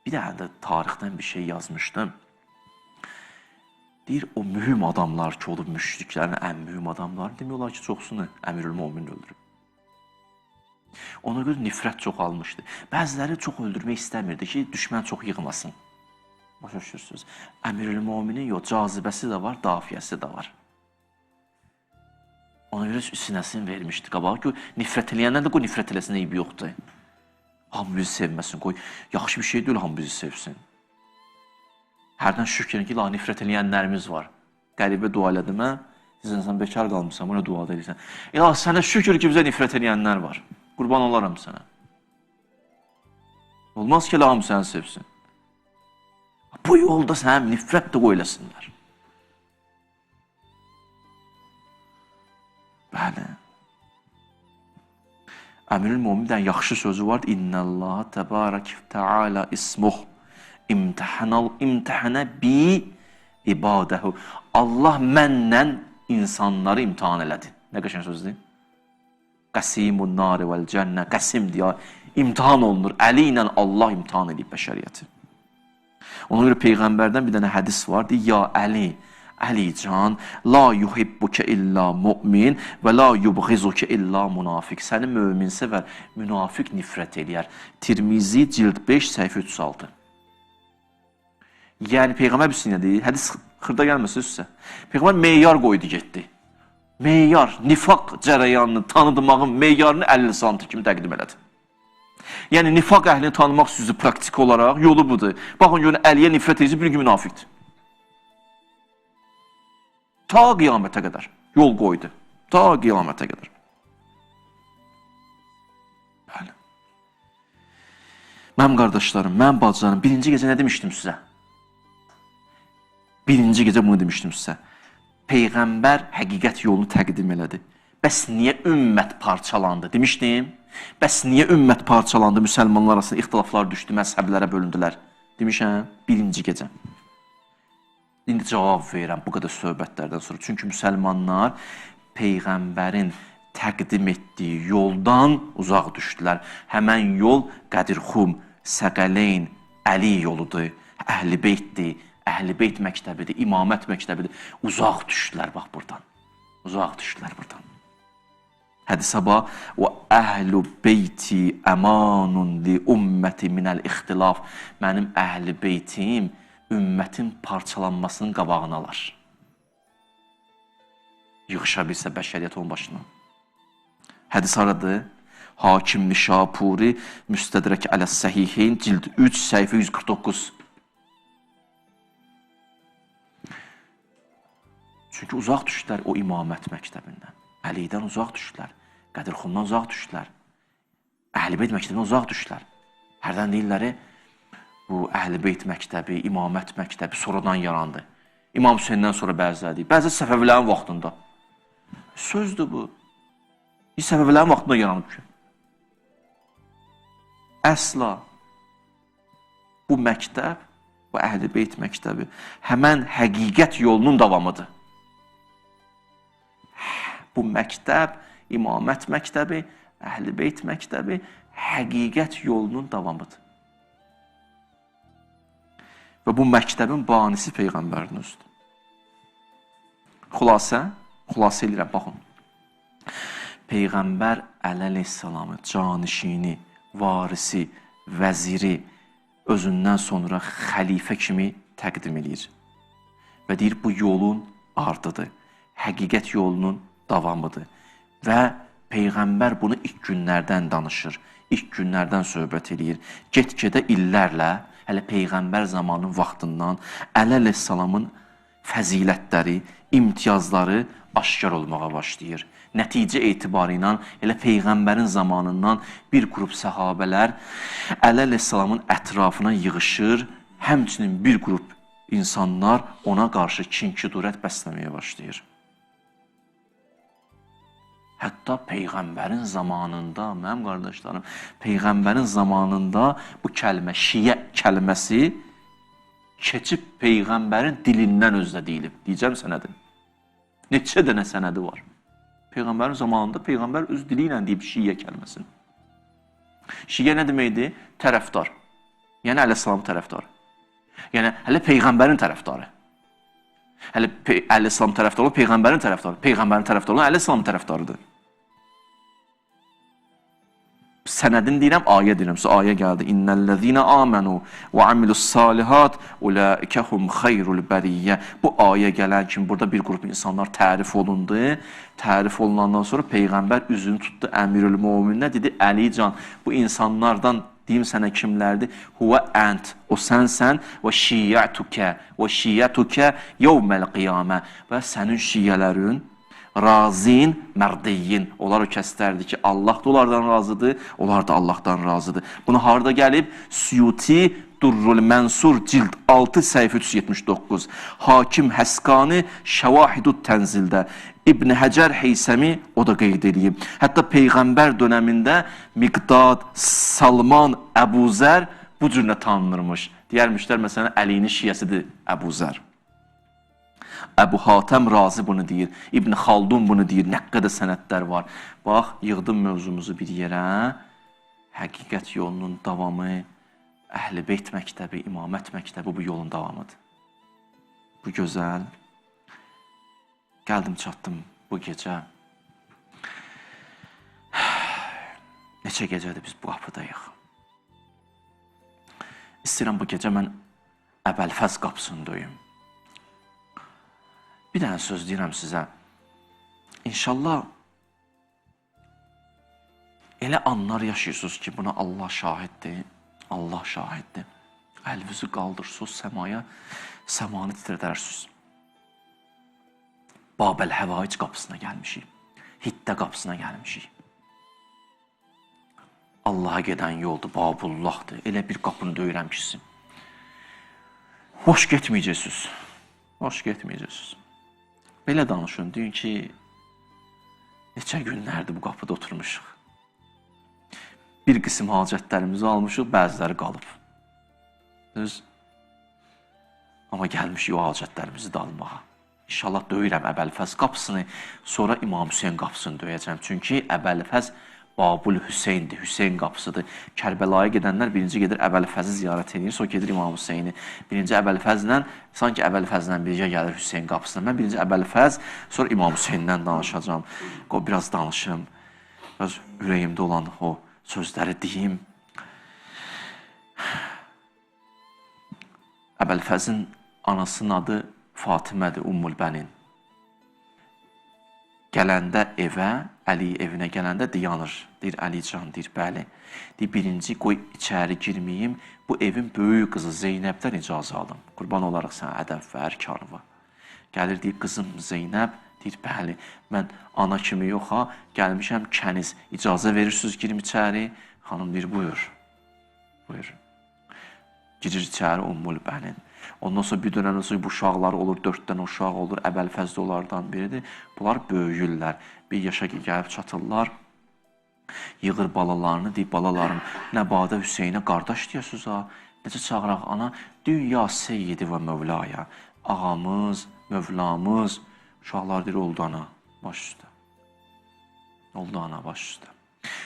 Bir dənə də tarixdən bir şey yazmışdım. Deyir, o mühüm adamlar ki, olub müşriklərin ən mühüm adamları, demək olar ki, çoxsunu Əmirül-Mömin öldürüb. Ona görə nifrət çox almışdı. Bəziləri çox öldürmək istəmirdi ki, düşmən çox yığmasın. Başa düşürsünüz. Əmirül-Möminin cazibəsi də var, dafiyəsi də var. Ona görə sinəsini vermişdi qabağa ki, nifrət eləyəndən də qoy nifrət eləsin, eybi yoxdur. Hamı bizi sevməsin, qoy. Yaxşı bir şey deyil, hamı bizi sevsin. Hərdən şükür ki, nifrət eləyənlərimiz var. Qəribə dua elədim, sən bekar qalmışsan, buna dua edirsən. Sənə şükür ki, bizə nifrət eləyənlər var. Qurban olaram sənə. Olmaz ki, hamı səni sevsin. Bu yolda sənə nifrət də qoy eləsinlər. Bəli. Əmirül-Möminin yaxşı sözü var. İnnəllaha təbarək təala ismuh imtəhənə bi ibadəhu. Allah məndən insanları imtihan elədi. Nə qəşəng sözdür? Qəsimun nari vəl cənnə. Qəsim deyə imtihan olunur. Əli ilə Allah imtihan edib bəşəriyyəti. Ona görə Peyğəmbərdən bir dənə hədis var. Deyir, ya Əli, Əlican, la yuhibbukə illa mümin və la yubğizukə illa münafiq. Səni mömin sevər, münafiq nifrət eləyər. Tirmizi, cild 5, səhifə 36. Yəni, Peyğəmbər bir sinə deyir, hədis xırda gəlməsin sizə. Peyğəmbər meyar qoydu, getdi. Meyar, nifaq cərəyanını tanıdığın meyarını 50 santı kimi təqdim elədi. Yəni, nifaq əhlini tanımaq sözü praktik olaraq yolu budur. Baxın, görün, Əliyə nifrət edici bir gün münafiqdir. Ta qiyamətə qədər yol qoydu. Ta qiyamətə qədər. Bəli. Mənim qardaşlarım, mənim bacılarım, birinci gecə nə demişdim sizə? Birinci gecə bunu demişdim sizə. Peyğəmbər həqiqət yolunu təqdim elədi. Bəs niyə ümmət parçalandı? Demişdim. Bəs niyə ümmət parçalandı? Müsəlmanlar arasında ixtilaflar düşdü, məzhəblərə bölündülər. Demişəm, birinci gecə. İndi cavab verirəm bu qədər söhbətlərdən sonra. Çünki müsəlmanlar Peyğəmbərin təqdim etdiyi yoldan uzaq düşdülər. Həmən yol Qədirxum, Səqələyn, Əli yoludur, Əhl-i Beytdir, Əhl-i Beyt məktəbidir, İmamət məktəbidir. Uzaq düşdülər bax buradan. Uzaq düşdülər buradan. Hədisə bax, və əhl-i beyti əmanun li ümməti minəl ixtilaf. Mənim əhl-i beytim ümmətin parçalanmasının qabağını alar. Yığışa bilsə bəşəriyyət onun başına. Hədis aradır. Hakim Nişapuri, Müstədrək Ələs-Səhihin, cild 3, səhifə 149. Çünki uzaq düşdülər o imamət məktəbindən. Əlidən uzaq düşdülər. Qədirxumdan uzaq düşdülər. Əhl-i Beyt məktəbindən uzaq düşdülər. Hərdən deyirləri, bu Əhl-i Beyt məktəbi, imamət məktəbi sonradan yarandı. İmam Hüseyndən sonra bəziləri deyir. Bəzi Səfəvilərin vaxtında. Sözdür bu. Səfəvilərin vaxtında yaranıb ki. Əsla bu məktəb, bu Əhl-i Beyt məktəbi həmən həqiqət yolunun davamıdır. Bu məktəb, imamət məktəbi, Əhl-i Beyt məktəbi həqiqət yolunun davamıdır. Və bu məktəbin banisi Peyğəmbərin özüdür. Xülasə eləyirəm, baxın. Peyğəmbər əleyhissalamı, canişini, varisi, vəziri özündən sonra xəlifə kimi təqdim edir. Və deyir, bu yolun ardıdır, həqiqət yolunun davamıdır. Və Peyğəmbər bunu ilk günlərdən danışır, ilk günlərdən söhbət edir. Get-gedə illərlə, hələ Peyğəmbər zamanının vaxtından əleyhissalamın fəzilətləri, imtiyazları aşkar olmağa başlayır. Nəticə etibarı ilə elə Peyğəmbərin zamanından bir qrup səhabələr əleyhissalamın ətrafına yığışır, həmçinin bir qrup insanlar ona qarşı kin-kudurət bəsləməyə başlayır. Hətta Peyğəmbərin zamanında, mənim qardaşlarım, Peyğəmbərin zamanında bu kəlmə, şiə kəlməsi keçib Peyğəmbərin dilindən özdə deyilib. Deyəcəm sənədir. Neçə dənə sənədi var. Peyğəmbərin zamanında Peyğəmbər öz dili ilə deyib şiə kəlməsini. Şiə nə deməkdir? Tərəfdar. Yəni əleyhissalam tərəfdarı. Yəni hələ Peyğəmbərin tərəfdarı. Hələ əleyhissalam tərəfdarı, Peyğəmbərin tərəfdarı. Peyğəmbərin tərəfdarı, əleyhissalam tərəfdarıdır. Sənədin deyirəm, ayə deyirəm. Ayə gəldi. İnnellezine amenu və amilussalihat ulaikahum xeyrul bəriyyə. Bu ayə gələn kimi burada bir qrup insanlar tərif olundu. Tərif olunandan sonra Peyğəmbər üzünü tutdu Əmirül Mömininə, dedi, Əlican, bu insanlardan deyim sənə kimlərdir? Huvə ənt, o sənsən, və şiyyətukə yevməl qiyamə. Və sənin şiyyələrin razin, mərdiyin. Onlar o kəslərdir ki, Allah da onlardan razıdır, onlar da Allahdan razıdır. Bunu harada gəlib? Suyuti, Durrul Mənsur, cild 6, səhifə 379. Hakim Həsqani, Şəvahidud Tənzildə. İbn Həcər Heysəmi o da qeyd edib. Hətta Peyğəmbər dönəmində Miqdad, Salman, Əbu Zər bu cürlə tanınırmış. Deyərmişlər, məsələn, Əlinin şiyəsidir Əbu Zər. Əbu Hatəm Razi bunu deyir, İbn Xaldun bunu deyir, nə qədər sənədlər var. Bax, yığdım mövzumuzu bir yerə, həqiqət yolunun davamı, Əhl-i Beyt məktəbi, İmamət məktəbi bu yolun davamıdır. Bu gözəl. Gəldim, çatdım bu gecə. Neçə gecədir biz bu qapıdayıq. İstəyirəm bu gecə mən Əbəlfəz qapısındayım. Bir dənə söz deyirəm sizə. İnşallah elə anlar yaşayırsınız ki, buna Allah şahiddir. Allah şahiddir. Əlinizi qaldırsınız səmaya, səmanı titrədərsiniz. Babəl-Həvaic qapısına gəlmişik. Hiddə qapısına gəlmişik. Allaha gedən yoldur, Babullahdır. Elə bir qapını döyürəm ki, sizin. Boş getməyəcəksiniz. Boş getməyəcəksiniz. Belə danışın, deyin ki, neçə günlərdir bu qapıda oturmuşuq. Bir qism hacətlərimizi almışıq, bəziləri qalıb. Düz. Amma gəlmişik o hacətlərimizi də almağa. İnşallah döyürəm Əbəlfəz qapısını, sonra İmam Hüseyin qapısını döyəcəm. Çünki Əbəlfəz Babul Hüseyndir, Hüseyin qapısıdır. Kərbəlaya gedənlər birinci gedir Əbəlfəzi ziyarət edir, sonra gedir İmam Hüseyni. Birinci Əbəlfəzlə, sanki Əbəlfəzlə birgə gəlir Hüseyin qapısına. Mən birinci Əbəlfəz, sonra İmam Hüseynindən danışacağım. Biraz danışım, biraz ürəyimdə olan o sözləri deyim. Əbəlfəzin anasının adı Fatimədir, Ummulbənin. Gələndə evə, Əli evinə gələndə dayanır. Deyir, Əlican, deyir, bəli. Deyir, birinci qoy içəri girməyim, bu evin böyük qızı Zeynəbdən icazə alım. Qurban olaraq sənə ədəb və ərkanıva. Gəlir, deyir, qızım Zeynəb, deyir, bəli, mən ana kimi yox ha, gəlmişəm kəniz, icazə verirsiniz, girim içəri. Xanım deyir, buyur, buyur. Girir içəri Ummulbənin. Ondan sonra bir dönəmdən sonra bu uşaqlar olur, 4 dənə uşaq olur, Əbəlfəz də onlardan biridir. Bunlar böyüyürlər, bir yaşa gəlib çatırlar, yığır balalarını, deyir, balalarım, Nəbadə Hüseynə qardaş deyəsiniz ha, necə çağıraq ana, dünya seyyidi və mövlaya, ağamız, mövlamız, uşaqlar deyir, oldu ana, baş üstə. Oldu ana, baş üstə.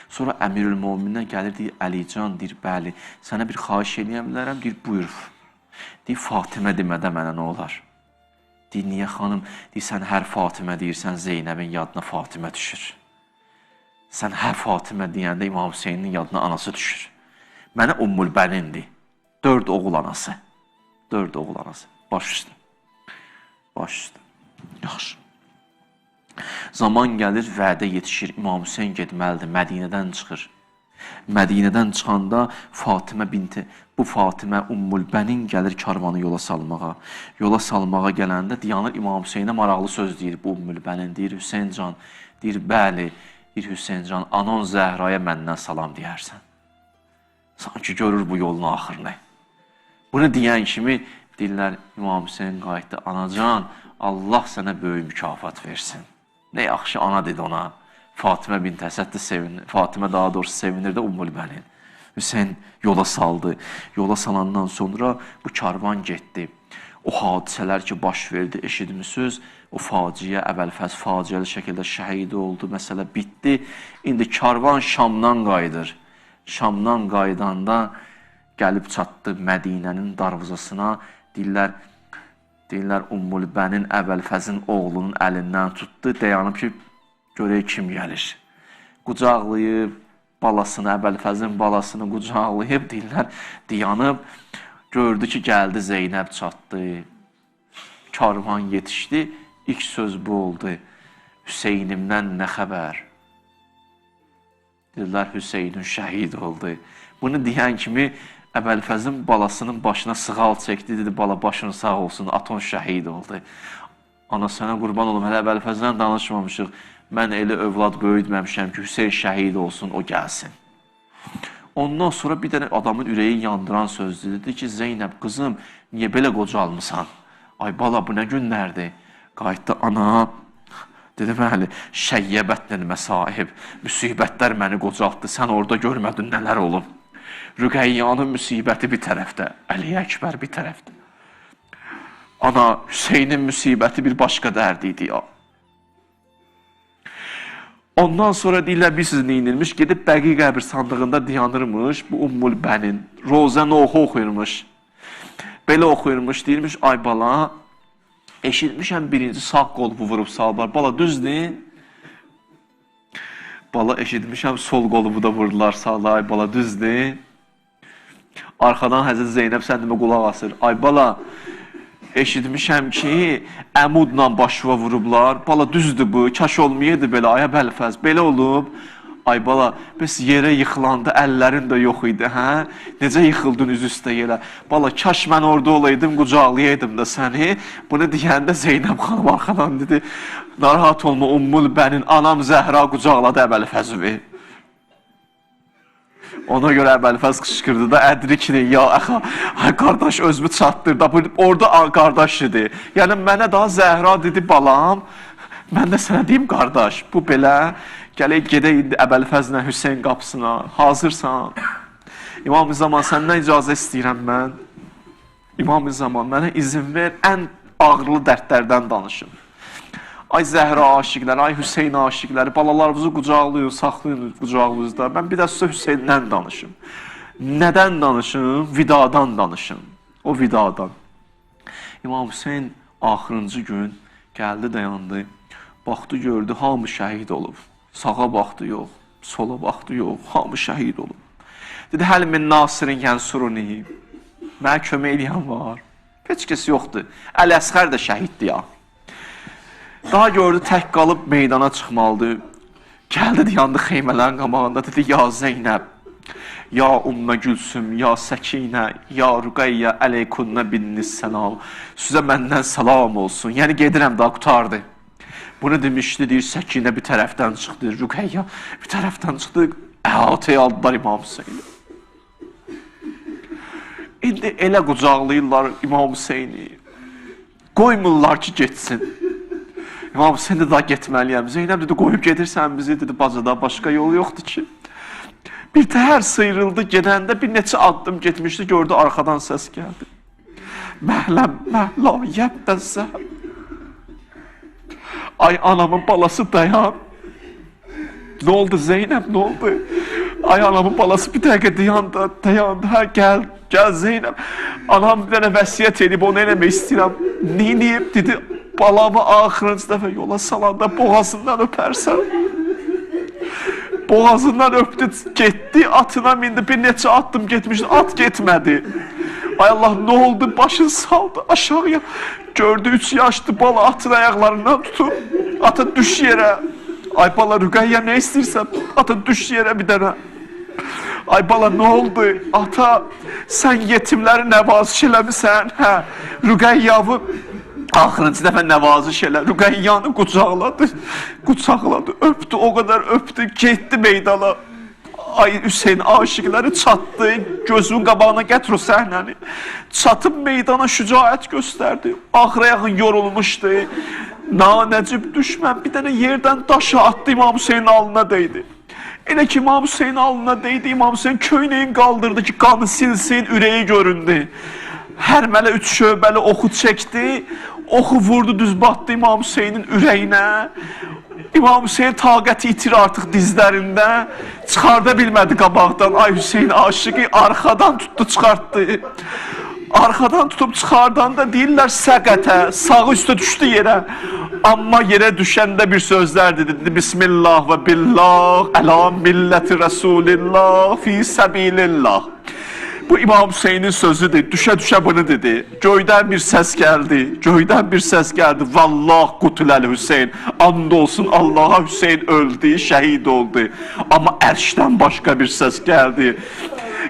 Sonra Əmirül-Mömindən gəlir, deyir, Əlican, deyir, bəli, sənə bir xahiş eləyə bilərəm, deyir, buyur. Deyir, Fatimə demədə mənə nə olar? Deyir, niyə xanım? Deyir, sən hər Fatimə deyirsən, Zeynəbin yadına Fatimə düşür. Sən hər Fatimə deyəndə İmam Hüseynin yadına anası düşür. Mənə Ummulbənindir. 4 oğul anası. 4 oğul anası. Baş üstə. Baş üstə. Yaxşı. Zaman gəlir, vədə yetişir. İmam Hüseyin getməlidir, Mədinədən çıxır. Mədinədən çıxanda Fatimə binti, bu Fatimə Ummulbənin gəlir karvanı yola salmağa. Yola salmağa gələndə dayanır İmam Hüseynə maraqlı söz deyir bu Ummulbənin. Deyir, Hüseyncan, deyir, bəli, deyir, Hüseyncan, anon Zəhraya məndən salam deyərsən. Sanki görür bu yolun axırını. Bunu deyən kimi deyirlər, İmam Hüseyin qayıtdı, anacan, Allah sənə böyük mükafat versin. Nə yaxşı ana dedi ona. Fatimə bint Əsəd də sevinir. Fatimə daha doğrusu sevinir də Ummulbənin. Hüseyin yola saldı. Yola salandan sonra bu karvan getdi. O hadisələr ki, baş verdi, eşitmisiniz. O faciə, Əbəlfəz faciəli şəkildə şəhid oldu. Məsələ bitdi. İndi karvan Şamdan qayıdır. Şamdan qaydanda gəlib çatdı Mədinənin darvazasına. Deyirlər Ummulbənin Əbəlfəzin oğlunun əlindən tutdu. Dayanıb ki, görək kim gəlir. Qucaqlayıb, balasını, Əbəlfəzin balasını qucaqlayıb, deyirlər, dayanıb, gördü ki, gəldi Zeynəb çatdı. Karvan yetişdi, ilk söz bu oldu. Hüseynimdən nə xəbər? Deyirlər, Hüseynin şəhid oldu. Bunu deyən kimi, Əbəlfəzin balasının başına sığal çəkdi, dedi, bala başın sağ olsun, aton şəhid oldu. Ana, sənə qurban olum, hələ Əbəlfəzdən danışmamışıq. Mən elə övlad böyütməmişəm ki, Hüseyin şəhid olsun, o gəlsin. Ondan sonra bir dənə adamın ürəyi yandıran sözdür. Dedi ki, Zeynəb, qızım, niyə belə qocalmısan? Ay bala, bu nə günlərdir? Qayıtdı, ana, dedi, bəli, şəyyəbətlə məsahib, müsibətlər məni qocaltdı, sən orada görmədin nələr olub. Rüqəyyanın müsibəti bir tərəfdə, Əli Əkbər bir tərəfdə. Ana, Hüseynin müsibəti bir başqa dərdi idi ya. Ondan sonra deyirlər, bir siz neyinilmiş, gedib Bəqi qəbir sandığında dayanırmış, bu Ummulbənin, Rozəni oxuyurmuş. Belə oxuyurmuş, deyirmiş, ay bala, eşitmişəm birinci sağ qolubu vurub sallar, bala düzdür? Bala eşitmişəm sol qolubu da vurdular sallar, ay bala düzdür? Arxadan Həzrət Zeynəb sən demə qulaq asır, ay bala, eşitmişəm ki, əmudla başıva vurublar. Bala, düzdür bu, kaş olmayaydı belə, ay Əbəlfəz, belə olub. Ay bala, bəs yerə yıxılanda əllərin də yox idi, hə? Necə yıxıldın üz üstə yerə? Bala, kaş mən orada olaydım, qucaqlayaydım da səni. Bunu deyəndə Zeynəb xanım arxadan dedi, narahat olma, Ummulbənin, anam Zəhra qucaqladı Əbəlfəzi. Ona görə Əbəlfəz qışqırdı da, ədrikni, ya əxa, qardaş özümü çatdır da, orada qardaş dedi. Yəni, mənə daha Zəhra dedi, balam, mən də sənə deyim, qardaş, bu belə, gələk gedək indi Əbəlfəzlə Hüseyin qapısına, hazırsan. İmam-ı Zaman, səndən icazə istəyirəm mən. İmam-ı Zaman, mənə izin ver, ən ağırlı dərdlərdən danışım. Ay Zəhra aşiqləri, ay Hüseyin aşiqləri, balalarınızı qucaqlayın, saxlayın qucağınızda. Mən bir də sizə Hüseyndən danışım. Nədən danışım? Vidadan danışım. O vidadan. İmam Hüseyin axırıncı gün gəldi, dayandı. Baxdı, gördü, hamı şəhid olub. Sağa baxdı, yox. Sola baxdı, yox. Hamı şəhid olub. Dedi, həl min nasirin yənsuruni. Mənə kömək eləyən var. Heç kəs yoxdur. Əl-Əsxər də şəhiddir ya. Daha gördü, tək qalıb meydana çıxmalıdır. Gəldi, yandı xeymələrin qabağında, dedi, ya Zeynəb, ya Ümmə Gülsüm, ya Səkinə, ya Rüqəyyə, əleykunnə binnis səlam. Sizə məndən salam olsun. Yəni, gedirəm, daha qutardı. Bunu demişdi, deyir, Səkinə bir tərəfdən çıxdı, Rüqəyyə bir tərəfdən çıxdı, əhatəyə aldılar İmam Hüseyni. İndi elə qucaqlayırlar İmam Hüseyni, qoymurlar ki, getsin. İmam Hüseyin də daha getməliyəm. Zeynəb dedi, qoyub gedirsən bizi, dedi, bacada başqa yol yoxdur ki. Bir təhər sıyrıldı, gedəndə bir neçə addım getmişdi, gördü, arxadan səs gəldi. Məhləm, məhla, yəbbəzə. Ay anamın balası dayan. Nə oldu Zeynəb, nə oldu? Ay anamın balası bir dəqiqə dayandı, hə, gəl Zeynəb. Anam bir dənə vəsiyyət edib, onu eləmək istəyirəm. Neyniyib, dedi, balamı axırıncı dəfə yola salanda boğazından öpərsən. Boğazından öpdü, getdi, atına mindi, bir neçə addım getmişdi, at getmədi. Ay Allah, nə oldu, başını saldı aşağıya. Gördü, 3 yaşlı bala atın ayaqlarından tutub, atın düş yerə. Ay bala, Rüqəyyə, nə istəyirsən? Atın düş yerə bir dənə. Ay bala, nə oldu? Ata, sən yetimləri nəvaziş eləmisən, hə? Rüqəyyəvi axırıncı dəfə nəvaziş elə, Rüqəyyanı qucaqladı, öpdü, o qədər öpdü, getdi meydana. Ay Hüseyin aşiqləri çatdı, gözünün qabağına gətir o səhnəni. Çatıb meydana şücaət göstərdi, axıra yaxın yorulmuşdu. Nanəcib düşmən bir dənə yerdən daşı atdı, İmam Hüseynin alnına deydi. Elə ki İmam Hüseynin alnına deydi, İmam Hüseyin köynəyin qaldırdı ki, qanı silsin, ürəyi göründü. Hər mələ 3 şöbəli oxu çəkdi, oxu vurdu, düz batdı İmam Hüseynin ürəyinə. İmam Hüseyin taqəti itir artıq dizlərində, çıxarda bilmədi qabaqdan. Ay Hüseyin aşıqı arxadan tutdu, çıxartdı. Arxadan tutub çıxardanda deyirlər səqətə, sağı üstə düşdü yerə. Amma yerə düşəndə bir sözlər dedi, Bismillah və billah, əla milləti Rəsulillah, fi səbilillah. Bu İmam Hüseynin sözüdür, düşə-düşə bunu dedi. Göydən bir səs gəldi, Vallah qutuləl Hüseyin, and olsun Allaha Hüseyin öldü, şəhid oldu. Amma ərşdən başqa bir səs gəldi.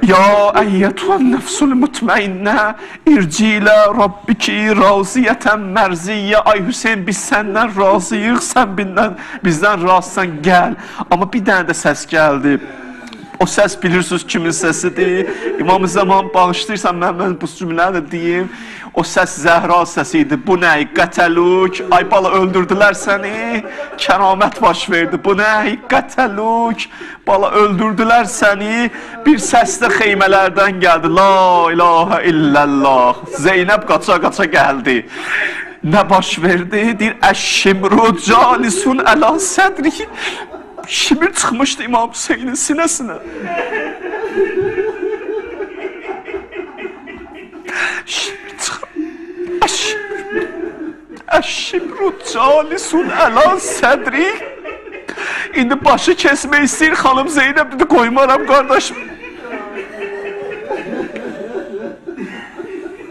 Ya əyyətun nəfsul mutmainnə, ircilə Rabbiki raziyətən mərziyyə. Ay Hüseyin, biz səndən razıyıq, sən bizdən razısan, gəl. Amma bir dənə də səs gəldi. O səs bilirsiniz kimin səsidir. İmam-ı Zaman bağışlayırsan, mən bu cümləni də deyim. O səs Zəhra səsiydi. Bu nə? Qətəluk. Ay bala, öldürdülər səni. Kəramət baş verdi. Bu nə? Qətəluk. Bala, öldürdülər səni. Bir səs də xeymələrdən gəldi. La ilahə illallah. Zeynəb qaça-qaça gəldi. Nə baş verdi? Deyir, əşşimru calisun əla sədri. Şimir çıxmışdı İmam Hüseynin sinəsinə. Şimir çıxmışdı. Əşşimru calisun əla sədri. İndi başı kesmək istəyir xanım Zeynəb dedi, qoymaram qardaşım.